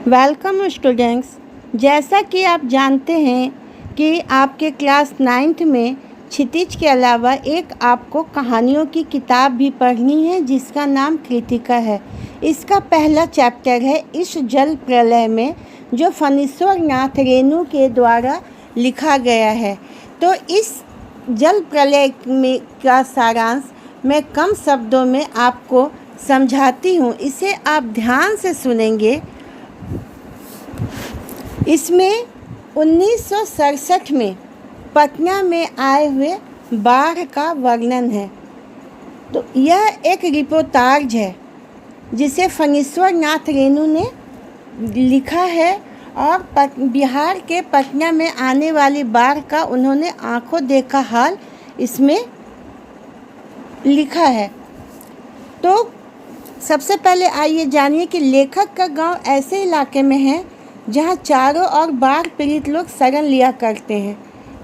Welcome students. जैसा कि आप जानते हैं कि आपके क्लास 9th में क्षितिज के अलावा एक आपको कहानियों की किताब भी पढ़नी है जिसका नाम कृतिका है। इसका पहला चैप्टर है इस जल प्रलय में, जो फणीश्वर नाथ रेणु के द्वारा लिखा गया है। तो इस जल प्रलय में का सारांश मैं कम शब्दों में आपको समझाती हूँ, इसे आप ध्यान से सुनेंगे। इसमें 1967 में पटना में आए हुए बाढ़ का वर्णन है। तो यह एक रिपोर्टाज है जिसे फणीश्वर नाथ रेणु ने लिखा है और बिहार के पटना में आने वाली बाढ़ का उन्होंने आंखों देखा हाल इसमें लिखा है। तो सबसे पहले आइए जानिए कि लेखक का गांव ऐसे इलाके में है जहां चारों ओर बाढ़ पीड़ित लोग शरण लिया करते हैं।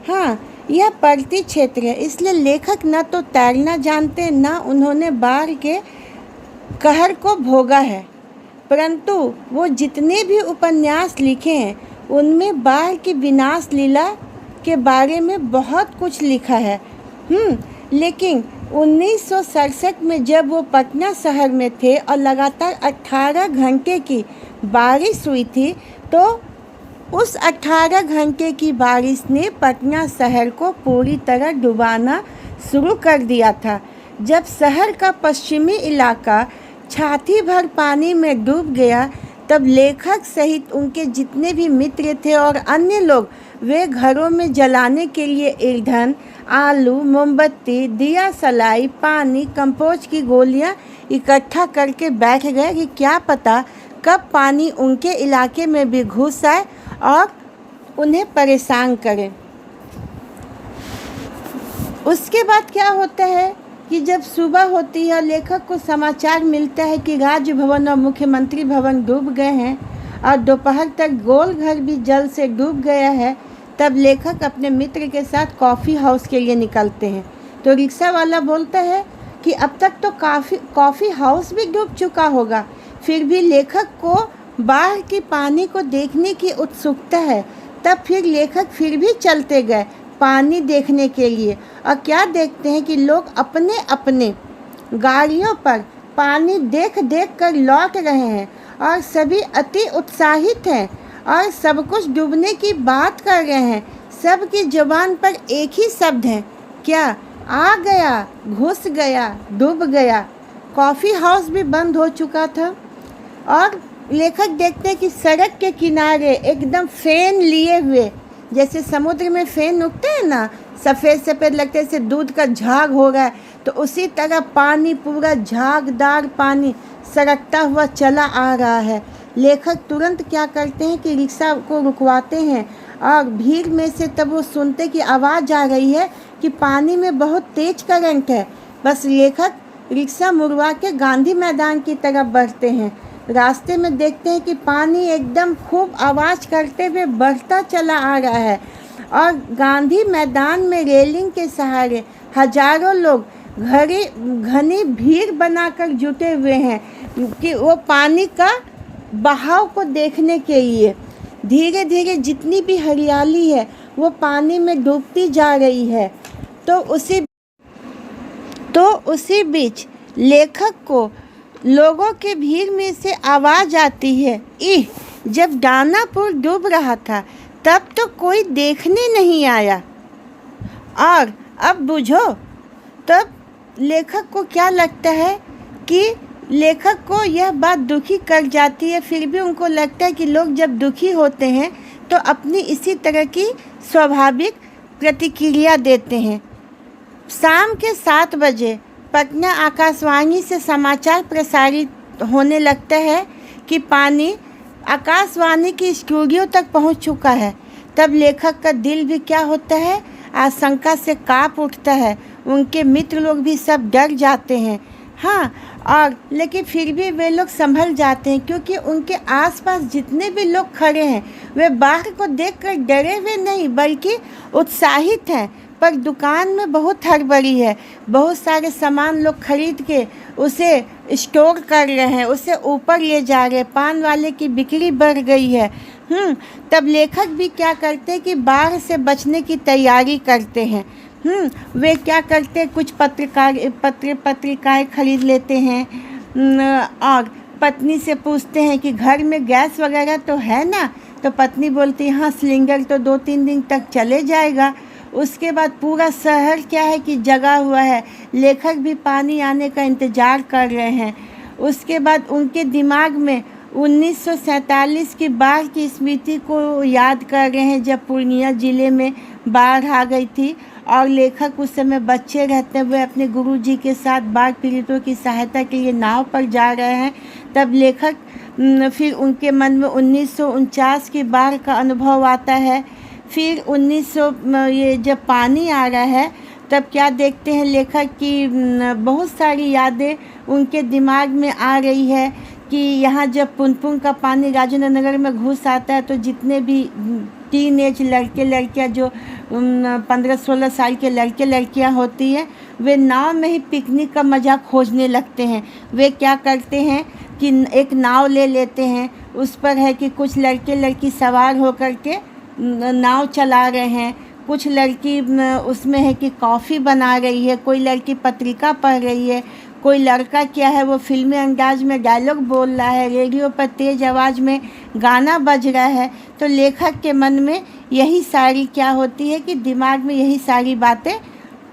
हाँ, यह पर्वतीय क्षेत्र है, इसलिए लेखक न तो तैरना जानते न उन्होंने बाढ़ के कहर को भोगा है, परंतु वो जितने भी उपन्यास लिखे हैं उनमें बाढ़ की विनाश लीला के बारे में बहुत कुछ लिखा है। लेकिन 1967 में जब वो पटना शहर में थे और लगातार 18 घंटे की बारिश हुई थी, तो उस 18 घंटे की बारिश ने पटना शहर को पूरी तरह डुबाना शुरू कर दिया था। जब शहर का पश्चिमी इलाका छाती भर पानी में डूब गया, तब लेखक सहित उनके जितने भी मित्र थे और अन्य लोग, वे घरों में जलाने के लिए ईंधन, आलू, मोमबत्ती, दिया सलाई, पानी, कंपोस्ट की गोलियां इकट्ठा करके बैठ गए कि क्या पता कब पानी उनके इलाके में भी घुस आए और उन्हें परेशान करे। उसके बाद क्या होता है कि जब सुबह होती है और लेखक को समाचार मिलता है कि राजभवन और मुख्यमंत्री भवन डूब गए हैं और दोपहर तक गोल घर भी जल से डूब गया है, तब लेखक अपने मित्र के साथ कॉफ़ी हाउस के लिए निकलते हैं। तो रिक्शा वाला बोलता है कि अब तक तो कॉफ़ी हाउस भी डूब चुका होगा, फिर भी लेखक को बाढ़ के पानी को देखने की उत्सुकता है। तब फिर लेखक फिर भी चलते गए पानी देखने के लिए, और क्या देखते हैं कि लोग अपने अपने गाड़ियों पर पानी देख देख कर लौट रहे हैं और सभी अति उत्साहित हैं और सब कुछ डूबने की बात कर रहे हैं। सबकी ज़ुबान पर एक ही शब्द है, क्या? आ गया, घुस गया, डूब गया। कॉफ़ी हाउस भी बंद हो चुका था और लेखक देखते हैं कि सड़क के किनारे एकदम फ़ेन लिए हुए, जैसे समुद्र में फ़ेन उगते हैं ना, सफ़ेद सफ़ेद लगते हैं, जैसे दूध का झाग हो गया, तो उसी तरह पानी, पूरा झागदार पानी सड़कता हुआ चला आ रहा है। लेखक तुरंत क्या करते हैं कि रिक्शा को रुकवाते हैं और भीड़ में से तब वो सुनते कि आवाज़ आ रही है कि पानी में बहुत तेज करंट है। बस लेखक रिक्शा मुड़वा के गांधी मैदान की तरफ बढ़ते हैं। रास्ते में देखते हैं कि पानी एकदम खूब आवाज़ करते हुए बढ़ता चला आ रहा है और गांधी मैदान में रेलिंग के सहारे हजारों लोग घनी भीड़ बनाकर जुटे हुए हैं कि वो पानी का बहाव को देखने के लिए। धीरे धीरे जितनी भी हरियाली है वो पानी में डूबती जा रही है। तो उसी बीच लेखक को लोगों के भीड़ में से आवाज़ आती है, जब दानापुर डूब रहा था तब तो कोई देखने नहीं आया, और अब बुझो। तब लेखक को क्या लगता है कि लेखक को यह बात दुखी कर जाती है। फिर भी उनको लगता है कि लोग जब दुखी होते हैं तो अपनी इसी तरह की स्वाभाविक प्रतिक्रिया देते हैं। शाम के 7 बजे पटना आकाशवाणी से समाचार प्रसारित होने लगता है कि पानी आकाशवाणी की स्टूडियो तक पहुंच चुका है। तब लेखक का दिल भी क्या होता है, आशंका से कांप उठता है। उनके मित्र लोग भी सब डर जाते हैं। हाँ, और लेकिन फिर भी वे लोग संभल जाते हैं, क्योंकि उनके आसपास जितने भी लोग खड़े हैं वे बाढ़ को देखकर डरे हुए नहीं बल्कि उत्साहित हैं। पर दुकान में बहुत हड़बड़ी है, बहुत सारे सामान लोग खरीद के उसे स्टोर कर रहे हैं, उसे ऊपर ले जा रहे हैं, पान वाले की बिक्री बढ़ गई है। तब लेखक भी क्या करते हैं कि बाढ़ से बचने की तैयारी करते हैं। वे क्या करते हैं, कुछ पत्रिकाएँ खरीद लेते हैं और पत्नी से पूछते हैं कि घर में गैस वगैरह तो है ना। तो पत्नी बोलती है हाँ, सिलेंडर तो 2-3 दिन तक चले जाएगा। उसके बाद पूरा शहर क्या है कि जगा हुआ है, लेखक भी पानी आने का इंतज़ार कर रहे हैं। उसके बाद उनके दिमाग में 1947 की बाढ़ की स्मृति को याद कर रहे हैं, जब पूर्णिया ज़िले में बाढ़ आ गई थी और लेखक उस समय बच्चे रहते हुए अपने गुरुजी के साथ बाढ़ पीड़ितों की सहायता के लिए नाव पर जा रहे हैं। तब लेखक फिर उनके मन में 1949 की बाढ़ का अनुभव आता है। फिर 1900 ये जब पानी आ रहा है तब क्या देखते हैं लेखक की बहुत सारी यादें उनके दिमाग में आ रही है कि यहाँ जब पुनपुन का पानी राजेंद्र नगर में घुस आता है तो जितने भी टीनेज लड़के लड़कियाँ जो 15-16 साल के लड़के लड़कियाँ होती हैं, वे नाव में ही पिकनिक का मज़ा खोजने लगते हैं। वे क्या करते हैं कि एक नाव ले लेते हैं, उस पर है कि कुछ लड़के लड़की सवार होकर के नाव चला रहे हैं, कुछ लड़की उसमें है कि कॉफ़ी बना रही है, कोई लड़की पत्रिका पढ़ रही है, कोई लड़का क्या है वो फिल्मी अंदाज में डायलॉग बोल रहा है, रेडियो पर तेज़ आवाज़ में गाना बज रहा है। तो लेखक के मन में यही सारी क्या होती है कि दिमाग में यही सारी बातें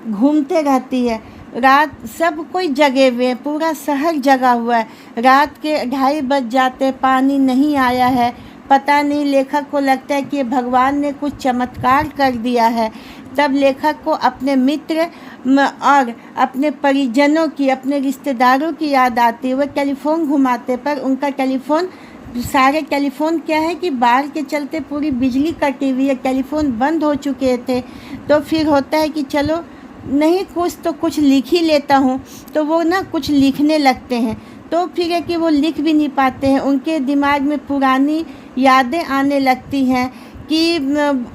घूमते रहती है। रात सब कोई जगे हुए हैं, पूरा शहर जगा हुआ है, रात के 2:30 बज जाते, पानी नहीं आया है। पता नहीं, लेखक को लगता है कि भगवान ने कुछ चमत्कार कर दिया है। तब लेखक को अपने मित्र और अपने परिजनों की, अपने रिश्तेदारों की याद आती है। वह टेलीफोन घुमाते पर उनका टेलीफोन, सारे टेलीफोन क्या है कि बाढ़ के चलते पूरी बिजली कटी हुई है, टेलीफोन बंद हो चुके थे। तो फिर होता है कि चलो नहीं कुछ लिख ही लेता हूँ, तो वो ना कुछ लिखने लगते हैं। तो फिर है कि वो लिख भी नहीं पाते हैं, उनके दिमाग में पुरानी यादें आने लगती हैं कि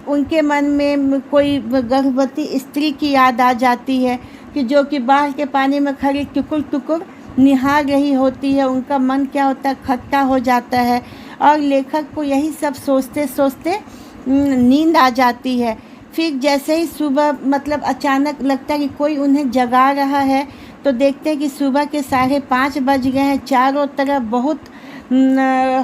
उनके मन में कोई गर्भवती स्त्री की याद आ जाती है कि जो कि बाढ़ के पानी में खड़ी टुकुर टुकुर निहार रही होती है। उनका मन क्या होता है, खट्टा हो जाता है और लेखक को यही सब सोचते सोचते नींद आ जाती है। फिर जैसे ही सुबह मतलब अचानक लगता है कि कोई उन्हें जगा रहा है, तो देखते हैं कि सुबह के 5:30 बज गए हैं। चारों तरफ बहुत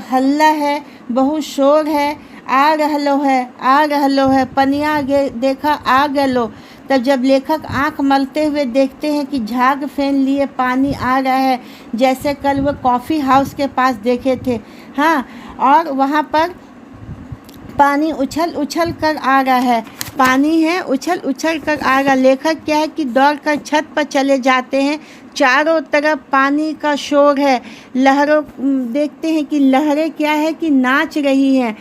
हल्ला है, बहुत शोर है, आ रहलो है, पनिया देखा आ गलो। तब जब लेखक आंख मलते हुए देखते हैं कि झाग फैन लिए पानी आ रहा है, जैसे कल वो कॉफ़ी हाउस के पास देखे थे। हाँ, और वहाँ पर पानी उछल उछल कर आ रहा है, पानी है उछल उछल कर आ रहा। लेखक क्या है कि दौड़ कर छत पर चले जाते हैं, चारों तरफ पानी का शोर है, लहरों देखते हैं कि लहरें क्या है कि नाच रही हैं।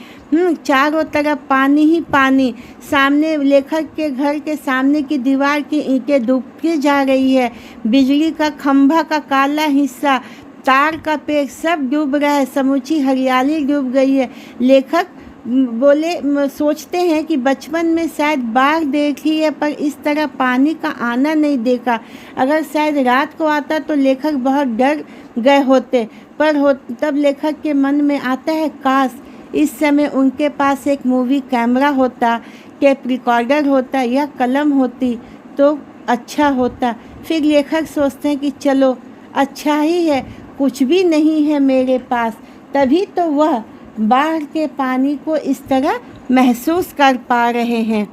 चारों तरफ पानी ही पानी। सामने लेखक के घर के सामने की दीवार की ईंटें डूबती जा रही है, बिजली का खंभा का काला हिस्सा, तार का पेड़ सब डूब रहा है, समूची हरियाली डूब गई है। लेखक सोचते हैं कि बचपन में शायद बाढ़ देखी है पर इस तरह पानी का आना नहीं देखा। अगर शायद रात को आता तो लेखक बहुत डर गए होते। तब लेखक के मन में आता है काश इस समय उनके पास एक मूवी कैमरा होता, टेप रिकॉर्डर होता या कलम होती तो अच्छा होता। फिर लेखक सोचते हैं कि चलो अच्छा ही है, कुछ भी नहीं है मेरे पास। तभी तो वह बाढ़ के पानी को इस तरह महसूस कर पा रहे हैं।